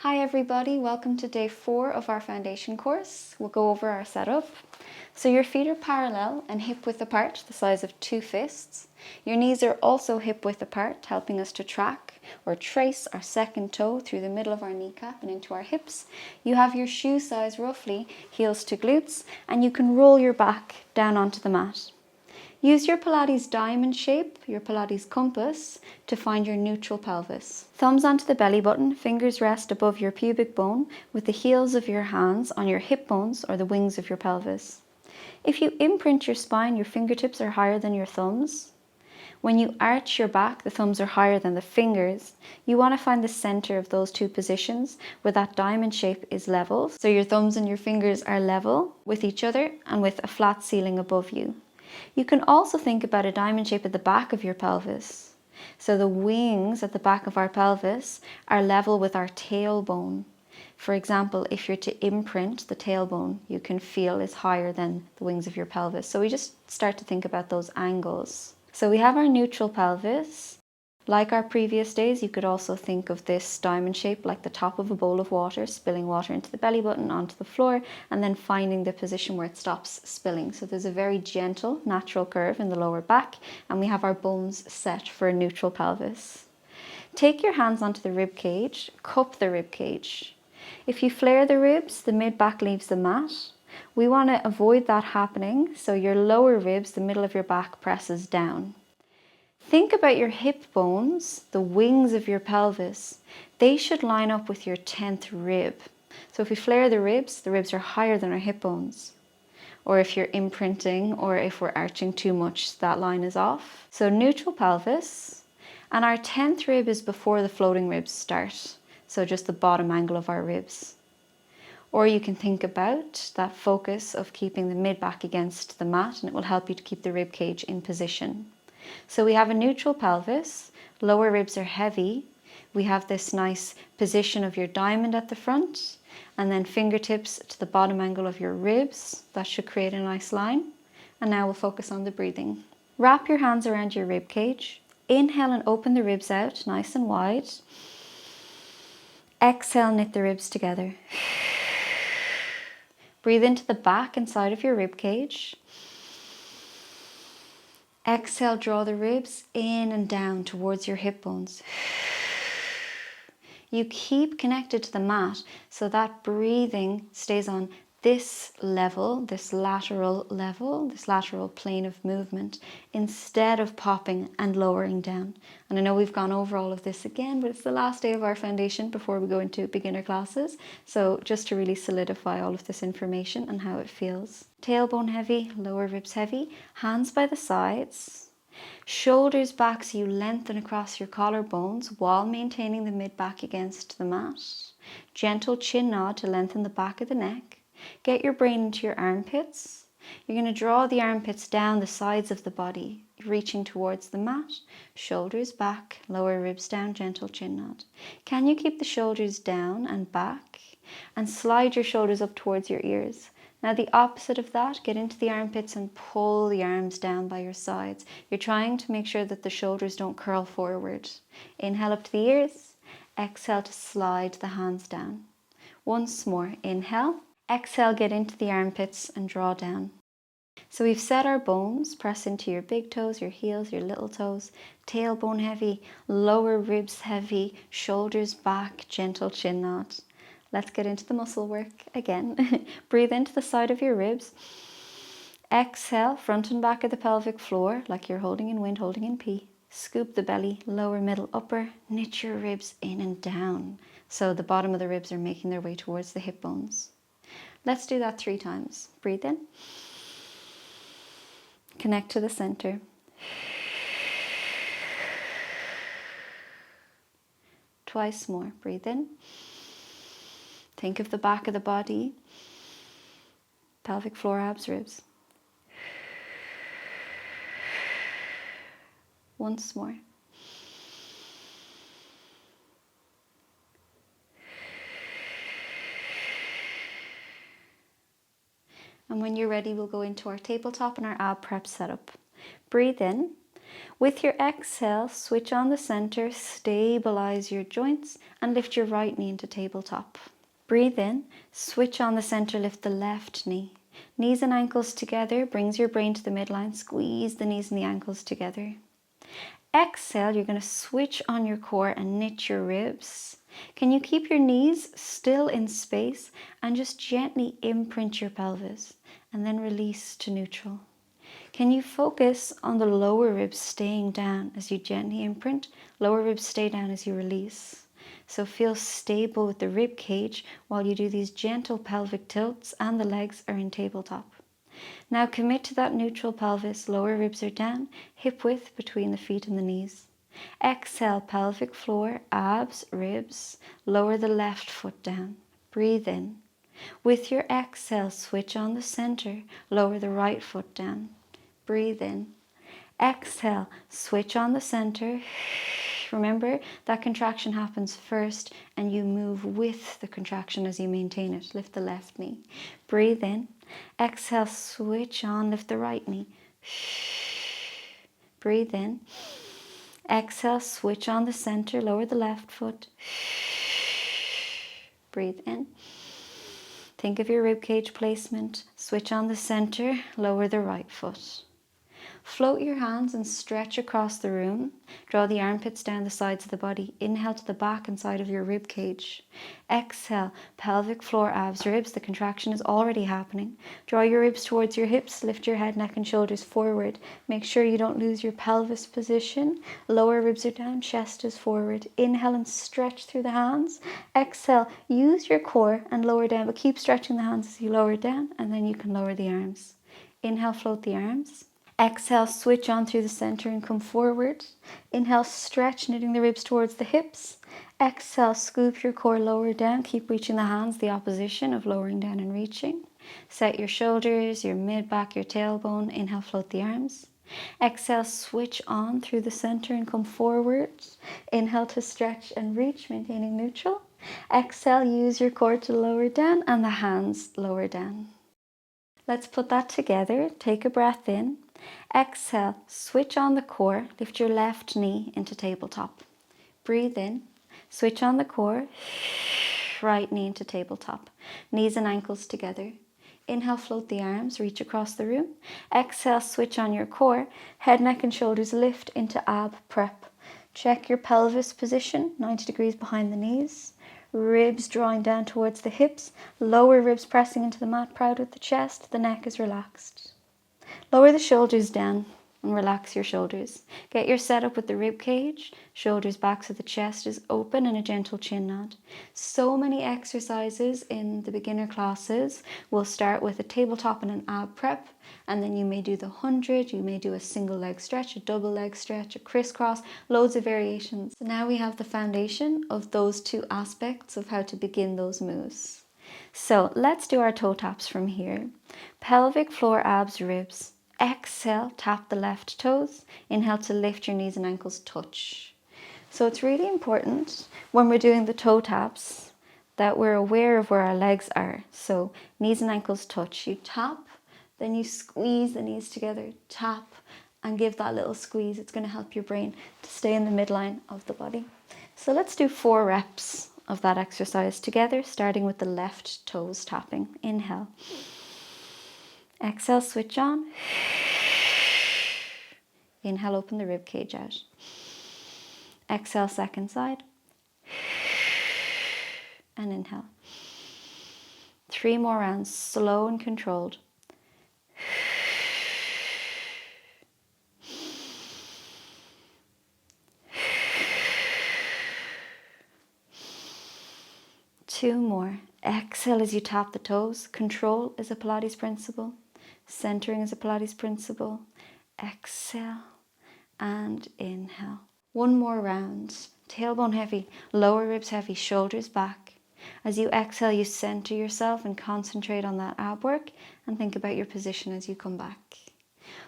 Hi everybody, welcome to day 4 of our foundation course. We'll go over our setup. So your feet are parallel and hip width apart, the size of 2 fists. Your knees are also hip width apart, helping us to track or trace our second toe through the middle of our kneecap and into our hips. You have your shoe size roughly, heels to glutes, and you can roll your back down onto the mat. Use your Pilates diamond shape, your Pilates compass, to find your neutral pelvis. Thumbs onto the belly button, fingers rest above your pubic bone with the heels of your hands on your hip bones or the wings of your pelvis. If you imprint your spine, your fingertips are higher than your thumbs. When you arch your back, the thumbs are higher than the fingers. You want to find the center of those two positions where that diamond shape is level. So your thumbs and your fingers are level with each other and with a flat ceiling above you. You can also think about a diamond shape at the back of your pelvis. So the wings at the back of our pelvis are level with our tailbone. For example, if you're to imprint the tailbone, you can feel is higher than the wings of your pelvis. So we just start to think about those angles. So we have our neutral pelvis. Like our previous days, you could also think of this diamond shape like the top of a bowl of water, spilling water into the belly button onto the floor, and then finding the position where it stops spilling. So there's a very gentle, natural curve in the lower back, and we have our bones set for a neutral pelvis. Take your hands onto the rib cage, cup the rib cage. If you flare the ribs, the mid-back leaves the mat. We want to avoid that happening, so your lower ribs, the middle of your back, presses down. Think about your hip bones, the wings of your pelvis. They should line up with your 10th rib. So if we flare the ribs are higher than our hip bones. Or if you're imprinting or if we're arching too much, that line is off. So neutral pelvis. And our 10th rib is before the floating ribs start. So just the bottom angle of our ribs. Or you can think about that focus of keeping the mid-back against the mat, and it will help you to keep the rib cage in position. So we have a neutral pelvis, lower ribs are heavy. We have this nice position of your diamond at the front, and then fingertips to the bottom angle of your ribs. That should create a nice line. And now we'll focus on the breathing. Wrap your hands around your rib cage. Inhale and open the ribs out nice and wide. Exhale, knit the ribs together. Breathe into the back and side of your rib cage. Exhale, draw the ribs in and down towards your hip bones. You keep connected to the mat so that breathing stays on this level, this lateral plane of movement, instead of popping and lowering down. And I know we've gone over all of this again, but it's the last day of our foundation before we go into beginner classes. So just to really solidify all of this information and how it feels. Tailbone heavy, lower ribs heavy, hands by the sides. Shoulders back so you lengthen across your collarbones while maintaining the mid-back against the mat. Gentle chin nod to lengthen the back of the neck. Get your brain into your armpits. You're going to draw the armpits down the sides of the body, reaching towards the mat. Shoulders back, lower ribs down, gentle chin nod. Can you keep the shoulders down and back? And slide your shoulders up towards your ears. Now the opposite of that, get into the armpits and pull the arms down by your sides. You're trying to make sure that the shoulders don't curl forward. Inhale up to the ears. Exhale to slide the hands down. Once more, inhale. Exhale, get into the armpits and draw down. So we've set our bones, press into your big toes, your heels, your little toes, tailbone heavy, lower ribs heavy, shoulders back, gentle chin nod. Let's get into the muscle work again. Breathe into the side of your ribs. Exhale, front and back of the pelvic floor, like you're holding in wind, holding in P. Scoop the belly, lower, middle, upper. Knit your ribs in and down. So the bottom of the ribs are making their way towards the hip bones. Let's do that 3 times. Breathe in. Connect to the center. Twice more. Breathe in. Think of the back of the body. Pelvic floor, abs, ribs. Once more. And when you're ready, we'll go into our tabletop and our ab prep setup. Breathe in. With your exhale, switch on the center, stabilize your joints, and lift your right knee into tabletop. Breathe in, switch on the center, lift the left knee. Knees and ankles together, brings your brain to the midline, squeeze the knees and the ankles together. Exhale, you're going to switch on your core and knit your ribs. Can you keep your knees still in space and just gently imprint your pelvis and then release to neutral? Can you focus on the lower ribs staying down as you gently imprint? Lower ribs stay down as you release. So feel stable with the rib cage while you do these gentle pelvic tilts and the legs are in tabletop. Now commit to that neutral pelvis, lower ribs are down, hip width between the feet and the knees. Exhale, pelvic floor, abs, ribs, lower the left foot down. Breathe in. With your exhale, switch on the center, lower the right foot down. Breathe in. Exhale, switch on the center. Remember, that contraction happens first and you move with the contraction as you maintain it. Lift the left knee. Breathe in. Exhale, switch on, lift the right knee. Breathe in. Exhale, switch on the center, lower the left foot. Breathe in. Think of your ribcage placement. Switch on the center, lower the right foot. Float your hands and stretch across the room. Draw the armpits down the sides of the body. Inhale to the back and side of your rib cage. Exhale, pelvic floor, abs, ribs. The contraction is already happening. Draw your ribs towards your hips. Lift your head, neck and shoulders forward. Make sure you don't lose your pelvis position. Lower ribs are down, chest is forward. Inhale and stretch through the hands. Exhale, use your core and lower down, but keep stretching the hands as you lower down, and then you can lower the arms. Inhale, float the arms. Exhale, switch on through the center and come forward. Inhale, stretch, knitting the ribs towards the hips. Exhale, scoop your core lower down. Keep reaching the hands, the opposition of lowering down and reaching. Set your shoulders, your mid-back, your tailbone. Inhale, float the arms. Exhale, switch on through the center and come forward. Inhale to stretch and reach, maintaining neutral. Exhale, use your core to lower down and the hands lower down. Let's put that together. Take a breath in. Exhale, switch on the core, lift your left knee into tabletop. Breathe in, switch on the core, right knee into tabletop. Knees and ankles together. Inhale, float the arms, reach across the room. Exhale, switch on your core, head, neck and shoulders lift into ab prep. Check your pelvis position, 90 degrees behind the knees. Ribs drawing down towards the hips, lower ribs pressing into the mat, proud with the chest, the neck is relaxed. Lower the shoulders down and relax your shoulders. Get your setup with the rib cage, shoulders back so the chest is open and a gentle chin nod. So many exercises in the beginner classes. We'll start with a tabletop and an ab prep, and then you may do the 100, you may do a single leg stretch, a double leg stretch, a crisscross, loads of variations. So now we have the foundation of those two aspects of how to begin those moves. So let's do our toe taps from here. Pelvic floor, abs, ribs. Exhale, tap the left toes. Inhale to lift your knees and ankles touch. So it's really important when we're doing the toe taps that we're aware of where our legs are. So knees and ankles touch. You tap, then you squeeze the knees together, tap, and give that little squeeze. It's going to help your brain to stay in the midline of the body. So let's do 4 reps of that exercise together, starting with the left toes tapping. Inhale. Exhale, switch on. Inhale, open the rib cage out. Exhale, second side. And inhale. 3 more rounds, slow and controlled. Two more. Exhale as you tap the toes. Control is a Pilates principle. Centering is a Pilates principle. Exhale and inhale. 1 more round. Tailbone heavy, lower ribs heavy, shoulders back. As you exhale, you center yourself and concentrate on that ab work and think about your position as you come back.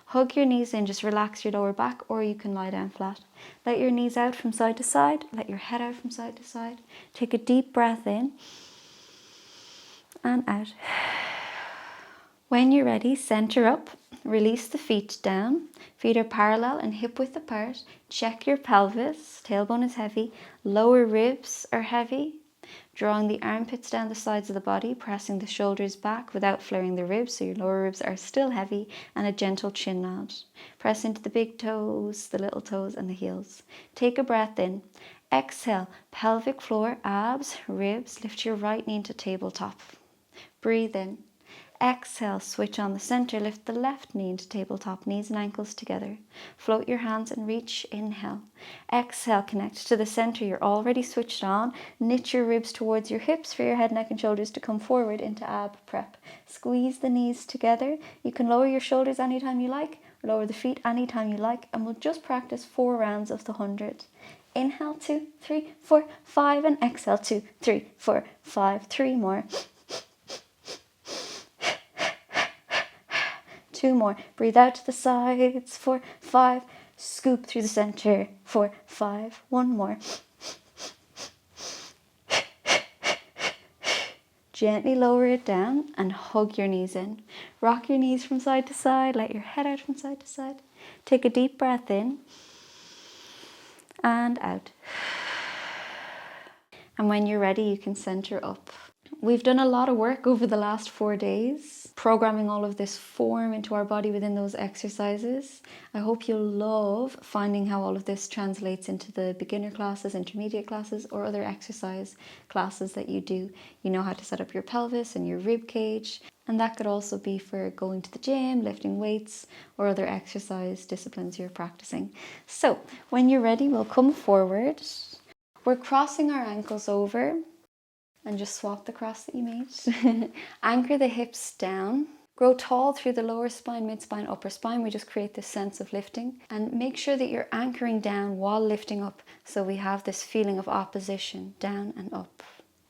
Hug your knees in, just relax your lower back, or you can lie down flat. Let your knees out from side to side, let your head out from side to side. Take a deep breath in and out. When you're ready, center up, release the feet down. Feet are parallel and hip width apart. Check your pelvis, tailbone is heavy, lower ribs are heavy. Drawing the armpits down the sides of the body, pressing the shoulders back without flaring the ribs, so your lower ribs are still heavy, and a gentle chin nod. Press into the big toes, the little toes, and the heels. Take a breath in. Exhale, pelvic floor, abs, ribs. Lift your right knee into tabletop. Breathe in. Exhale, switch on the center, lift the left knee into tabletop, knees and ankles together. Float your hands and reach, inhale. Exhale, connect to the center, you're already switched on. Knit your ribs towards your hips for your head, neck and shoulders to come forward into ab prep. Squeeze the knees together. You can lower your shoulders anytime you like, or lower the feet anytime you like, and we'll just practice 4 rounds of the 100. Inhale, 2, 3, 4, 5, and exhale, 2, 3, 4, 5, 3 more. 2 more. Breathe out to the sides. 4, 5. Scoop through the center. 4, 5. 1 more. Gently lower it down and hug your knees in. Rock your knees from side to side. Let your head out from side to side. Take a deep breath in and out. And when you're ready, you can center up. We've done a lot of work over the last 4 days, programming all of this form into our body within those exercises. I hope you'll love finding how all of this translates into the beginner classes, intermediate classes, or other exercise classes that you do. You know how to set up your pelvis and your rib cage, and that could also be for going to the gym, lifting weights, or other exercise disciplines you're practicing. So when you're ready, we'll come forward. We're crossing our ankles over. And just swap the cross that you made. Anchor the hips down. Grow tall through the lower spine, mid spine, upper spine. We just create this sense of lifting. And make sure that you're anchoring down while lifting up, so we have this feeling of opposition, down and up.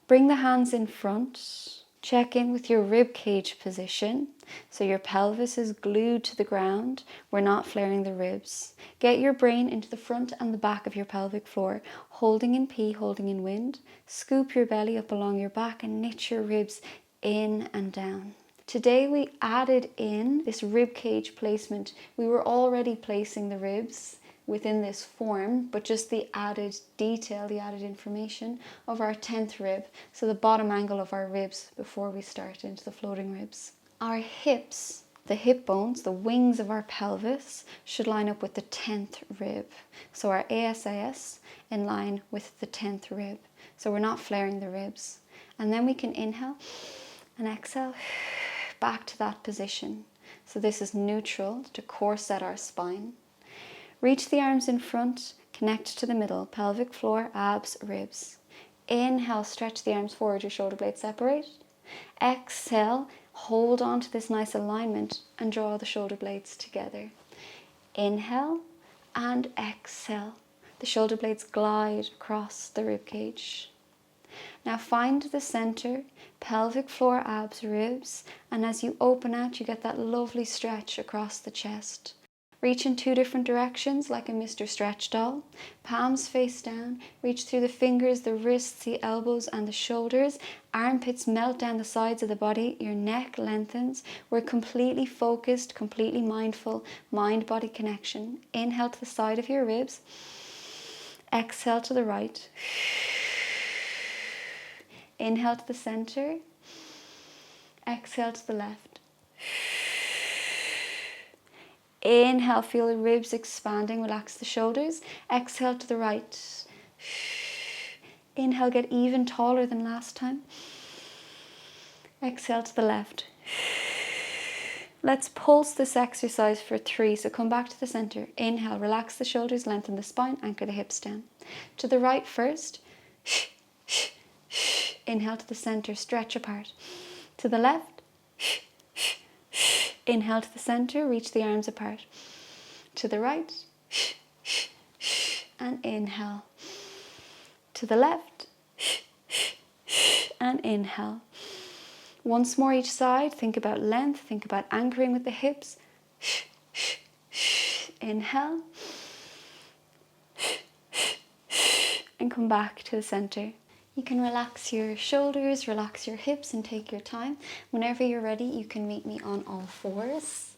Bring the hands in front. Check in with your rib cage position. So your pelvis is glued to the ground. We're not flaring the ribs. Get your brain into the front and the back of your pelvic floor, holding in P, holding in wind. Scoop your belly up along your back and knit your ribs in and down. Today we added in this rib cage placement. We were already placing the ribs within this form, but just the added detail, the added information of our 10th rib, so the bottom angle of our ribs before we start into the floating ribs. Our hips, the hip bones, the wings of our pelvis should line up with the 10th rib. So our ASIS in line with the 10th rib. So we're not flaring the ribs. And then we can inhale and exhale back to that position. So this is neutral to core set our spine. Reach the arms in front, connect to the middle, pelvic floor, abs, ribs. Inhale, stretch the arms forward, your shoulder blades separate. Exhale, hold on to this nice alignment and draw the shoulder blades together. Inhale and exhale. The shoulder blades glide across the rib cage. Now find the center, pelvic floor, abs, ribs, and as you open out, you get that lovely stretch across the chest. Reach in 2 different directions like a Mr. Stretch doll. Palms face down. Reach through the fingers, the wrists, the elbows and the shoulders. Armpits melt down the sides of the body. Your neck lengthens. We're completely focused, completely mindful, mind-body connection. Inhale to the side of your ribs. Exhale to the right. Inhale to the center. Exhale to the left. Inhale, feel the ribs expanding, relax the shoulders. Exhale to the right. Inhale, get even taller than last time. Exhale to the left. Let's pulse this exercise for 3. So come back to the center. Inhale, relax the shoulders, lengthen the spine, anchor the hips down. To the right first. Inhale to the center, stretch apart. To the left. Inhale to the center, reach the arms apart. To the right, and inhale. To the left, and inhale. Once more each side, think about length, think about anchoring with the hips. Inhale. And come back to the center. You can relax your shoulders, relax your hips, and take your time. Whenever you're ready, you can meet me on all fours.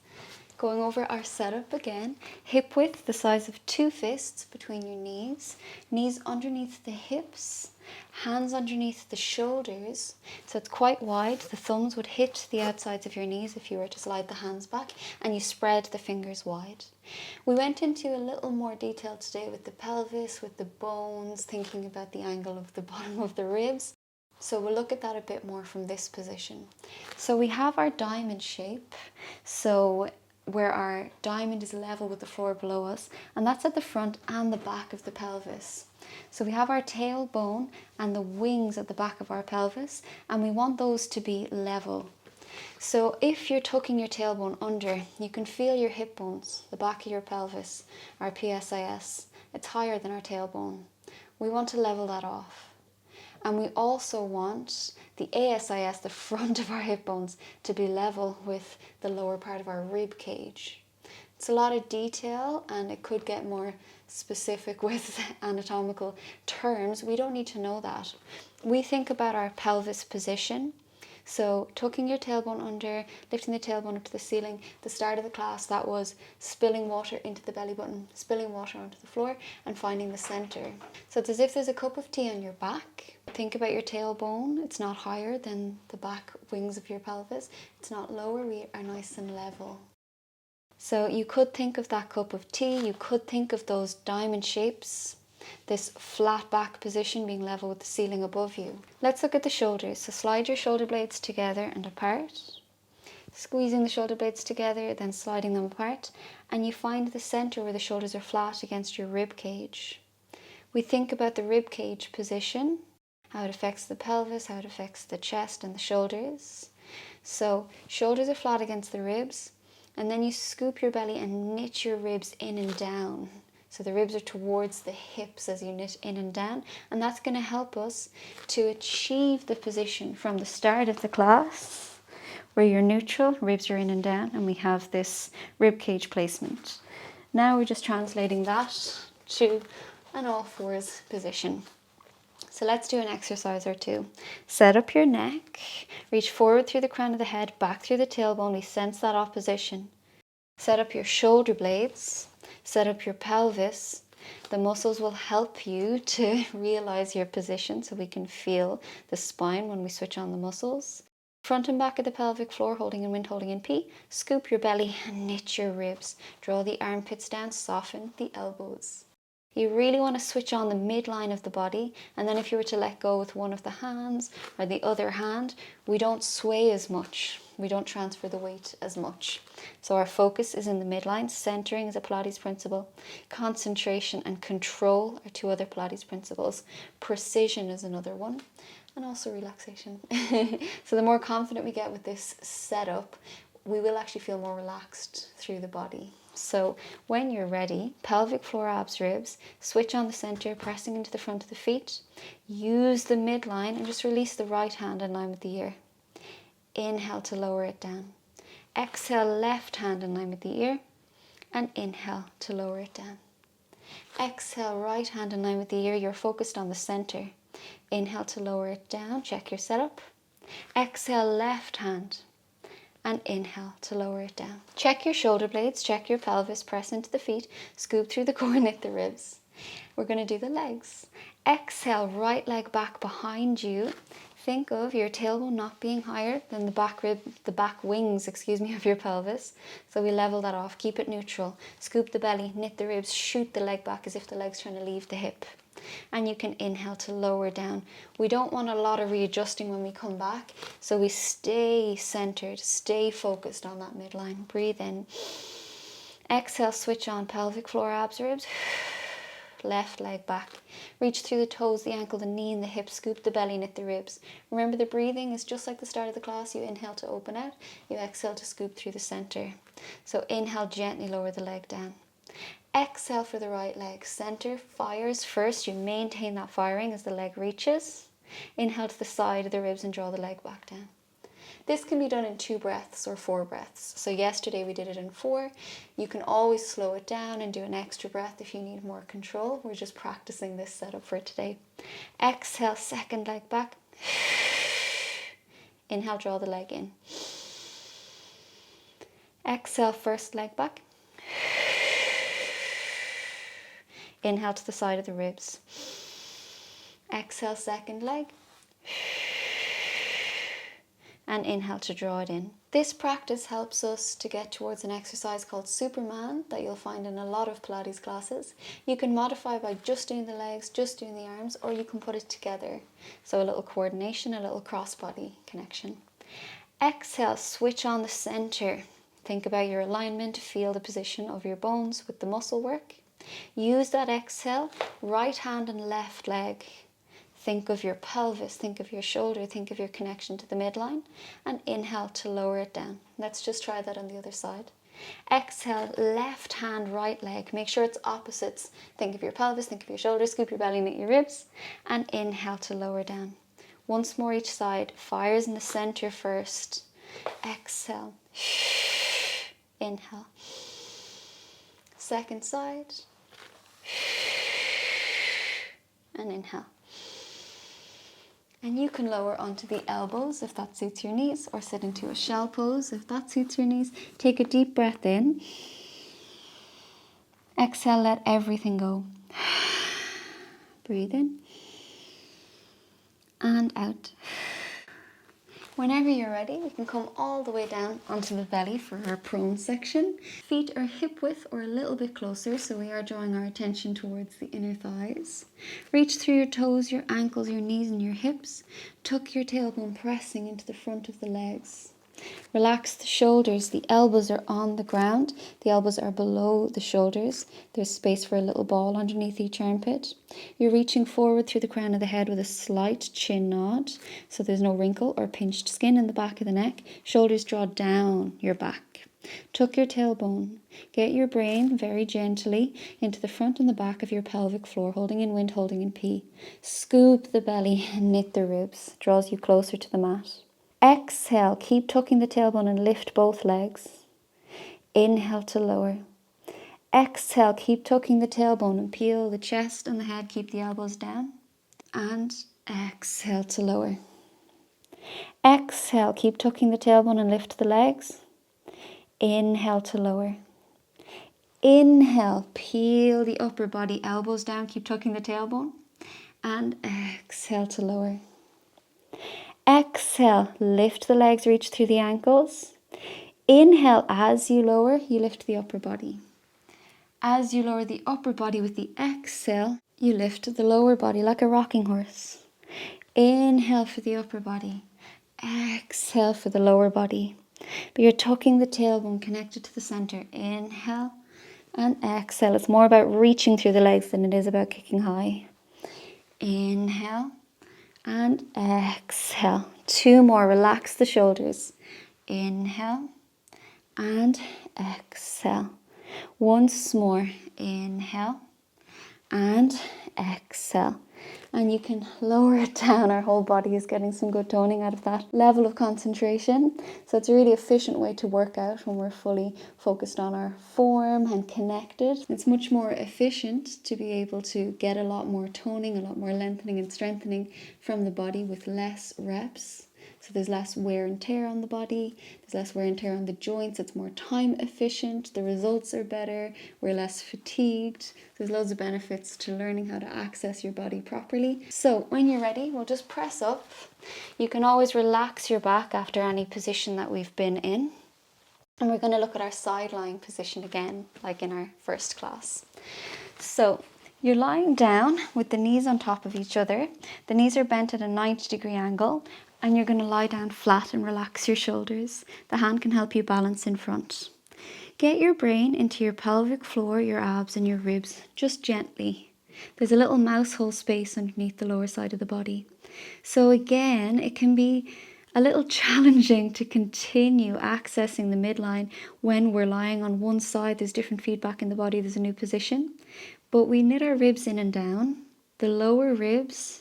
Going over our setup again, hip width the size of 2 fists between your knees, knees underneath the hips, hands underneath the shoulders, so it's quite wide. The thumbs would hit the outsides of your knees if you were to slide the hands back, and you spread the fingers wide. We went into a little more detail today with the pelvis, with the bones, thinking about the angle of the bottom of the ribs. So we'll look at that a bit more from this position. So we have our diamond shape, so where our diamond is level with the floor below us, and that's at the front and the back of the pelvis. So we have our tailbone and the wings at the back of our pelvis, and we want those to be level. So if you're tucking your tailbone under, you can feel your hip bones, the back of your pelvis, our PSIS. It's higher than our tailbone. We want to level that off. And we also want the ASIS, the front of our hip bones, to be level with the lower part of our rib cage. It's a lot of detail and it could get more specific with anatomical terms. We don't need to know that. We think about our pelvis position. So tucking your tailbone under, lifting the tailbone up to the ceiling. The start of the class, that was spilling water into the belly button, spilling water onto the floor and finding the center. So it's as if there's a cup of tea on your back. Think about your tailbone. It's not higher than the back wings of your pelvis. It's not lower. We are nice and level. So you could think of that cup of tea. You could think of those diamond shapes, this flat back position being level with the ceiling above you. Let's look at the shoulders. So slide your shoulder blades together and apart, squeezing the shoulder blades together, then sliding them apart, and you find the center where the shoulders are flat against your rib cage. We think about the rib cage position, how it affects the pelvis, how it affects the chest and the shoulders. So shoulders are flat against the ribs, and then you scoop your belly and knit your ribs in and down. So the ribs are towards the hips as you knit in and down, and that's going to help us to achieve the position from the start of the class where you're neutral, ribs are in and down, and we have this rib cage placement. Now we're just translating that to an all fours position. So let's do an exercise or two. Set up your neck, reach forward through the crown of the head, back through the tailbone. We sense that opposition. Set up your shoulder blades, set up your pelvis. The muscles will help you to realize your position so we can feel the spine when we switch on the muscles. Front and back of the pelvic floor, holding in wind, holding in P. Scoop your belly and knit your ribs. Draw the armpits down, soften the elbows. You really want to switch on the midline of the body, and then if you were to let go with one of the hands or the other hand, we don't sway as much. We don't transfer the weight as much. So our focus is in the midline. Centering is a Pilates principle. Concentration and control are 2 other Pilates principles. Precision is another one. And also relaxation. So the more confident we get with this setup, we will actually feel more relaxed through the body. So when you're ready, pelvic floor, abs, ribs, switch on the center, pressing into the front of the feet. Use the midline and just release the right hand in line with the ear. Inhale to lower it down. Exhale, left hand in line with the ear. And inhale to lower it down. Exhale, right hand in line with the ear. You're focused on the center. Inhale to lower it down. Check your setup. Exhale, left hand. And inhale to lower it down. Check your shoulder blades, check your pelvis, press into the feet, scoop through the core, knit the ribs. We're going to do the legs. Exhale, right leg back behind you. Think of your tailbone not being higher than the back wings of your pelvis. So we level that off, keep it neutral. Scoop the belly, knit the ribs, shoot the leg back as if the leg's trying to leave the hip. And you can inhale to lower down. We don't want a lot of readjusting when we come back, so we stay centered, stay focused on that midline. Breathe in. Exhale, switch on pelvic floor, abs, ribs. Left leg back. Reach through the toes, the ankle, the knee and the hip. Scoop the belly, knit the ribs. Remember, the breathing is just like the start of the class. You inhale to open out. You exhale to scoop through the center. So inhale, gently lower the leg down. Exhale for the right leg. Center fires first. You maintain that firing as the leg reaches. Inhale to the side of the ribs and draw the leg back down. This can be done in 2 breaths or 4 breaths. So yesterday we did it in 4. You can always slow it down and do an extra breath if you need more control. We're just practicing this setup for today. Exhale, second leg back. Inhale, draw the leg in. Exhale, first leg back. Inhale to the side of the ribs. Exhale, second leg. And inhale to draw it in. This practice helps us to get towards an exercise called Superman that you'll find in a lot of Pilates classes. You can modify by just doing the legs, just doing the arms, or you can put it together. So a little coordination, a little cross-body connection. Exhale, switch on the center. Think about your alignment, feel the position of your bones with the muscle work. Use that exhale, right hand and left leg. Think of your pelvis, think of your shoulder, think of your connection to the midline, and inhale to lower it down. Let's just try that on the other side. Exhale, left hand, right leg. Make sure it's opposites. Think of your pelvis, think of your shoulders, scoop your belly, knit your ribs, and inhale to lower down. Once more each side. Fires in the center first. Exhale. Inhale. Second side. And inhale. And you can lower onto the elbows if that suits your knees, or sit into a shell pose if that suits your knees. Take a deep breath in. Exhale, let everything go. Breathe in. And out. Whenever you're ready, we can come all the way down onto the belly for our prone section. Feet are hip width or a little bit closer, so we are drawing our attention towards the inner thighs. Reach through your toes, your ankles, your knees and your hips. Tuck your tailbone pressing into the front of the legs. Relax the shoulders. The elbows are on the ground. The elbows are below the shoulders. There's space for a little ball underneath each armpit. You're reaching forward through the crown of the head with a slight chin nod, so there's no wrinkle or pinched skin in the back of the neck. Shoulders draw down your back. Tuck your tailbone. Get your brain very gently into the front and the back of your pelvic floor, holding in wind, holding in P. Scoop the belly and knit the ribs. Draws you closer to the mat. Exhale, keep tucking the tailbone and lift both legs. Inhale to lower. Exhale, keep tucking the tailbone and peel the chest and the head, keep the elbows down. And exhale to lower. Exhale, keep tucking the tailbone and lift the legs. Inhale to lower. Inhale, peel the upper body, elbows down, keep tucking the tailbone. And exhale to lower. Exhale, lift the legs, reach through the ankles. Inhale, as you lower, you lift the upper body. As you lower the upper body with the exhale, you lift the lower body like a rocking horse. Inhale for the upper body. Exhale for the lower body. But you're tucking the tailbone connected to the center. Inhale and exhale. It's more about reaching through the legs than it is about kicking high. Inhale. And exhale. 2 more. Relax the shoulders. Inhale and exhale. Once more. Inhale and exhale. And you can lower it down. Our whole body is getting some good toning out of that level of concentration. So it's a really efficient way to work out when we're fully focused on our form and connected. It's much more efficient to be able to get a lot more toning, a lot more lengthening and strengthening from the body with less reps. So there's less wear and tear on the body, there's less wear and tear on the joints, it's more time efficient, the results are better, we're less fatigued. There's loads of benefits to learning how to access your body properly. So when you're ready, we'll just press up. You can always relax your back after any position that we've been in. And we're going to look at our side lying position again, like in our first class. So you're lying down with the knees on top of each other. The knees are bent at a 90-degree angle. And you're going to lie down flat and relax your shoulders. The hand can help you balance in front. Get your brain into your pelvic floor, your abs and your ribs, just gently. There's a little mouse hole space underneath the lower side of the body. So again, it can be a little challenging to continue accessing the midline when we're lying on one side. There's different feedback in the body, there's a new position. But we knit our ribs in and down. The lower ribs,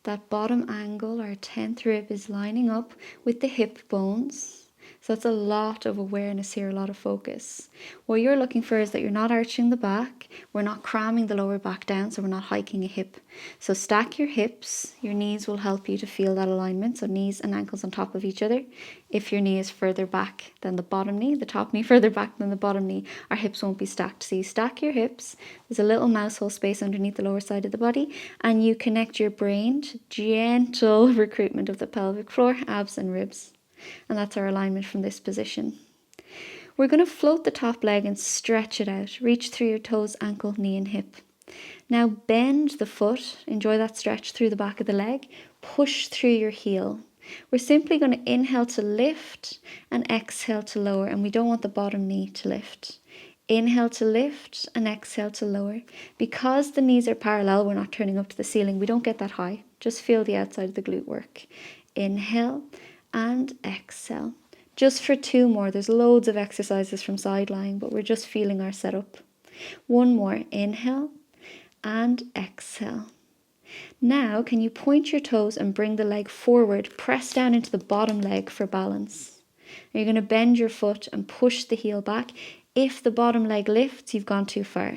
that bottom angle, our 10th rib, is lining up with the hip bones. So that's a lot of awareness here, a lot of focus. What you're looking for is that you're not arching the back, we're not cramming the lower back down, so we're not hiking a hip. So stack your hips, your knees will help you to feel that alignment, so knees and ankles on top of each other. If your knee is further back than the bottom knee, the top knee further back than the bottom knee, our hips won't be stacked. So you stack your hips, there's a little mouse hole space underneath the lower side of the body, and you connect your brain to gentle recruitment of the pelvic floor, abs and ribs. And that's our alignment from this position. We're going to float the top leg and stretch it out. Reach through your toes, ankle, knee and hip. Now bend the foot. Enjoy that stretch through the back of the leg. Push through your heel. We're simply going to inhale to lift and exhale to lower, and we don't want the bottom knee to lift. Inhale to lift and exhale to lower. Because the knees are parallel, we're not turning up to the ceiling. We don't get that high. Just feel the outside of the glute work. Inhale and exhale. Just for 2 more. There's loads of exercises from side lying, but we're just feeling our setup. 1 more. Inhale and exhale. Now, can you point your toes and bring the leg forward? Press down into the bottom leg for balance. You're going to bend your foot and push the heel back. If the bottom leg lifts, you've gone too far.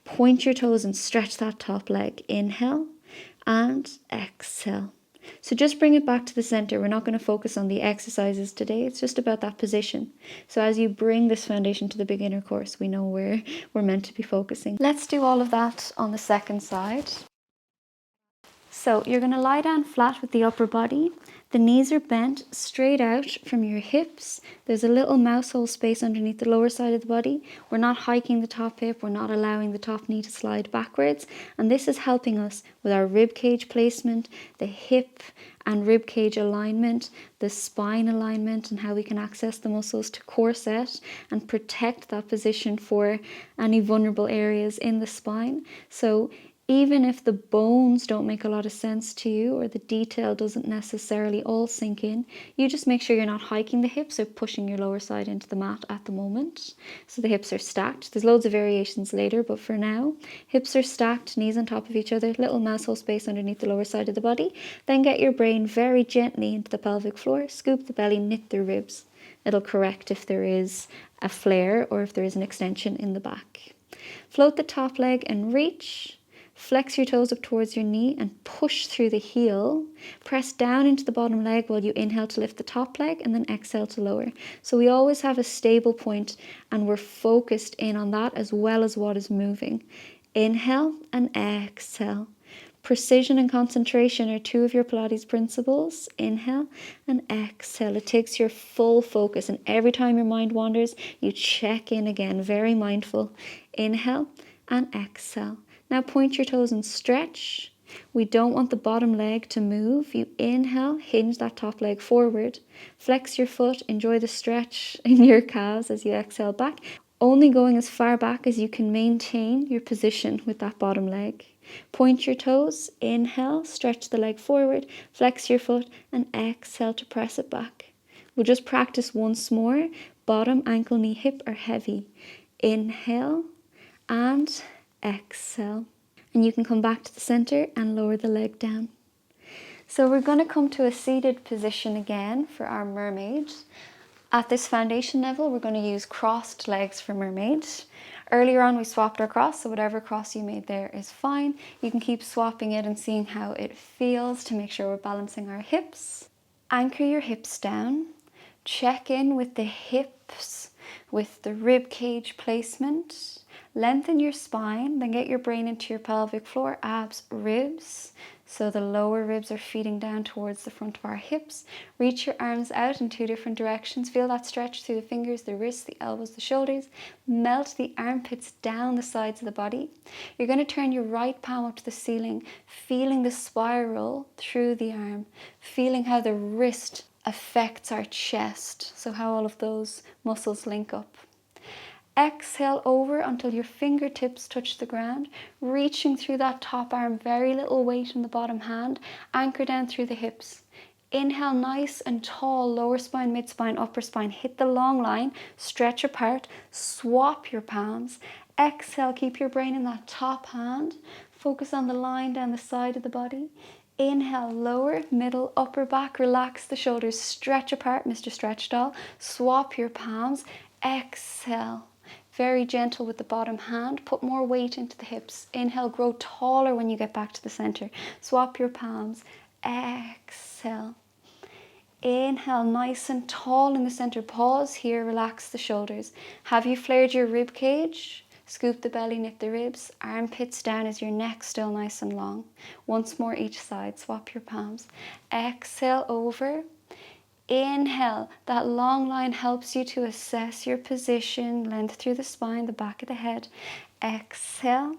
Point your toes and stretch that top leg. Inhale and exhale. So just bring it back to the center. We're not going to focus on the exercises today. It's just about that position. So as you bring this foundation to the beginner course, we know where we're meant to be focusing. Let's do all of that on the second side. So you're going to lie down flat with the upper body. The knees are bent straight out from your hips. There's a little mouse hole space underneath the lower side of the body. We're not hiking the top hip. We're not allowing the top knee to slide backwards. And this is helping us with our rib cage placement, the hip and rib cage alignment, the spine alignment, and how we can access the muscles to corset and protect that position for any vulnerable areas in the spine. So even if the bones don't make a lot of sense to you or the detail doesn't necessarily all sink in, you just make sure you're not hiking the hips or pushing your lower side into the mat at the moment. So the hips are stacked. There's loads of variations later, but for now, hips are stacked, knees on top of each other, little mouse hole space underneath the lower side of the body. Then get your brain very gently into the pelvic floor, scoop the belly, knit the ribs. It'll correct if there is a flare or if there is an extension in the back. Float the top leg and reach. Flex your toes up towards your knee and push through the heel. Press down into the bottom leg while you inhale to lift the top leg and then exhale to lower. So we always have a stable point and we're focused in on that as well as what is moving. Inhale and exhale. Precision and concentration are 2 of your Pilates principles. Inhale and exhale. It takes your full focus, and every time your mind wanders, you check in again, very mindful. Inhale and exhale. Now point your toes and stretch. We don't want the bottom leg to move. You inhale, hinge that top leg forward. Flex your foot, enjoy the stretch in your calves as you exhale back. Only going as far back as you can maintain your position with that bottom leg. Point your toes, inhale, stretch the leg forward, flex your foot and exhale to press it back. We'll just practice once more. Bottom, ankle, knee, hip are heavy. Inhale and exhale, and you can come back to the center and lower the leg down. So we're going to come to a seated position again for our mermaid. At this foundation level, we're going to use crossed legs for mermaid. Earlier on, we swapped our cross, so whatever cross you made there is fine. You can keep swapping it and seeing how it feels to make sure we're balancing our hips. Anchor your hips down. Check in with the hips, with the rib cage placement. Lengthen your spine, then get your brain into your pelvic floor, abs, ribs. So the lower ribs are feeding down towards the front of our hips. Reach your arms out in 2 different directions. Feel that stretch through the fingers, the wrists, the elbows, the shoulders. Melt the armpits down the sides of the body. You're going to turn your right palm up to the ceiling, feeling the spiral through the arm, feeling how the wrist affects our chest. So how all of those muscles link up. Exhale over until your fingertips touch the ground, reaching through that top arm, very little weight in the bottom hand, anchor down through the hips. Inhale, nice and tall, lower spine, mid spine, upper spine, hit the long line, stretch apart, swap your palms. Exhale, keep your brain in that top hand, focus on the line down the side of the body. Inhale, lower, middle, upper back. Relax the shoulders, stretch apart, Mr. Stretch Doll. Swap your palms. Exhale. Very gentle with the bottom hand. Put more weight into the hips. Inhale, grow taller when you get back to the center. Swap your palms. Exhale. Inhale, nice and tall in the center. Pause here, relax the shoulders. Have you flared your rib cage? Scoop the belly, knit the ribs. Armpits down. Is your neck still nice and long? Once more each side. Swap your palms. Exhale over. Inhale. That long line helps you to assess your position. Length through the spine, the back of the head. Exhale.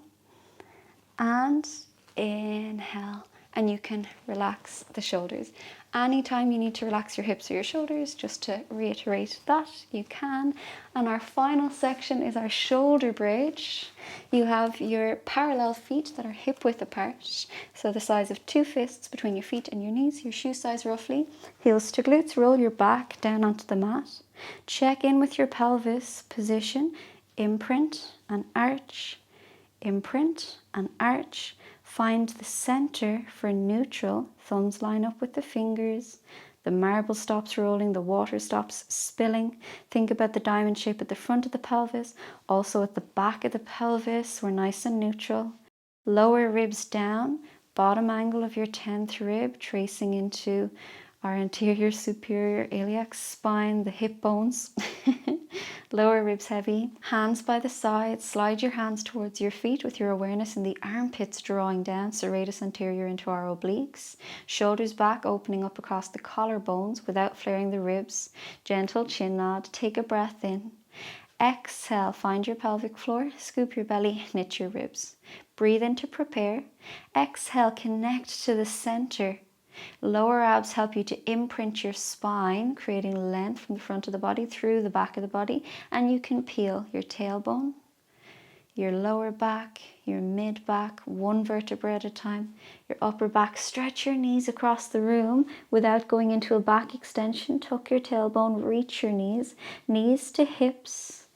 And inhale. And you can relax the shoulders. Anytime you need to relax your hips or your shoulders, just to reiterate that, you can. And our final section is our shoulder bridge. You have your parallel feet that are hip width apart, so the size of 2 fists between your feet and your knees, your shoe size roughly. Heels to glutes, roll your back down onto the mat. Check in with your pelvis position, imprint and arch, imprint and arch. Find the center for neutral. Thumbs line up with the fingers. The marble stops rolling, the water stops spilling. Think about the diamond shape at the front of the pelvis. Also at the back of the pelvis, we're nice and neutral. Lower ribs down, bottom angle of your 10th rib, tracing into our anterior superior iliac spine, the hip bones. Lower ribs heavy. Hands by the side. Slide your hands towards your feet with your awareness in the armpits drawing down, serratus anterior into our obliques. Shoulders back, opening up across the collarbones without flaring the ribs. Gentle chin nod. Take a breath in. Exhale, find your pelvic floor. Scoop your belly, knit your ribs. Breathe in to prepare. Exhale, connect to the center. Lower abs help you to imprint your spine, creating length from the front of the body through the back of the body. And you can peel your tailbone, your lower back, your mid back, one vertebra at a time. Your upper back, stretch your knees across the room without going into a back extension. Tuck your tailbone, reach your knees, knees to hips,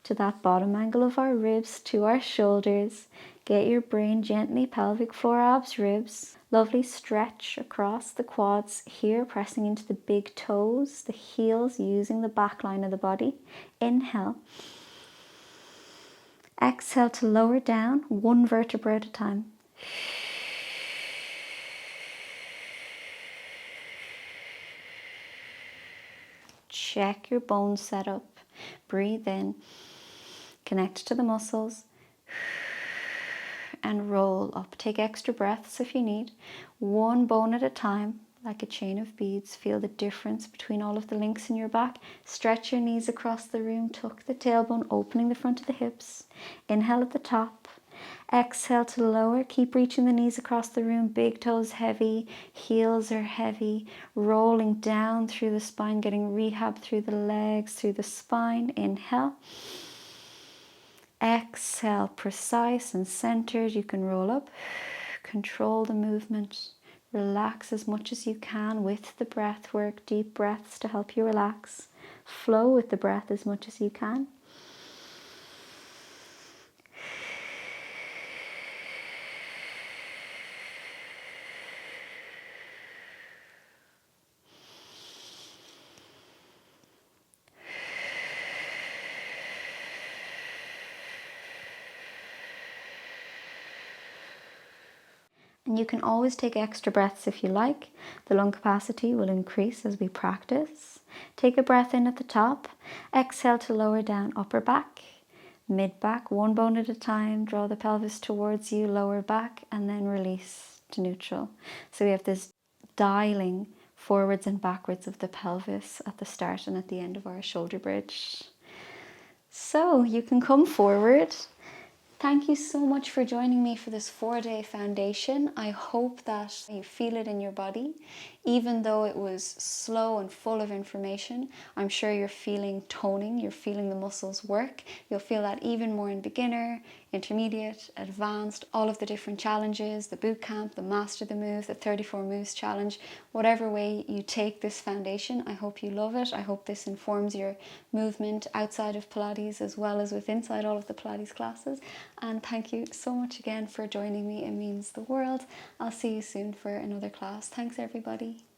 to that bottom angle of our ribs, to our shoulders. Get your brain gently, pelvic floor, abs, ribs. Lovely stretch across the quads here, pressing into the big toes, the heels, using the back line of the body. Inhale. Exhale to lower down, one vertebra at a time. Check your bone setup. Breathe in. Connect to the muscles. And roll up. Take extra breaths if you need. One bone at a time, like a chain of beads. Feel the difference between all of the links in your back. Stretch your knees across the room. Tuck the tailbone, opening the front of the hips. Inhale at the top. Exhale to lower. Keep reaching the knees across the room. Big toes heavy. Heels are heavy. Rolling down through the spine, getting rehab through the legs, through the spine. Inhale. Exhale, precise and centered. You can roll up, control the movement, relax as much as you can with the breath work, deep breaths to help you relax. Flow with the breath as much as you can. And you can always take extra breaths if you like. The lung capacity will increase as we practice. Take a breath in at the top. Exhale to lower down, upper back, mid back, one bone at a time. Draw the pelvis towards you, lower back, and then release to neutral. So we have this dialing forwards and backwards of the pelvis at the start and at the end of our shoulder bridge. So you can come forward. Thank you so much for joining me for this 4-day foundation. I hope that you feel it in your body. Even though it was slow and full of information, I'm sure you're feeling toning, you're feeling the muscles work. You'll feel that even more in beginner, intermediate, advanced, all of the different challenges, the boot camp, the master the move, the 34 moves challenge. Whatever way you take this foundation, I hope you love it. I hope this informs your movement outside of Pilates as well as with inside all of the Pilates classes. And thank you so much again for joining me. It means the world. I'll see you soon for another class. Thanks everybody.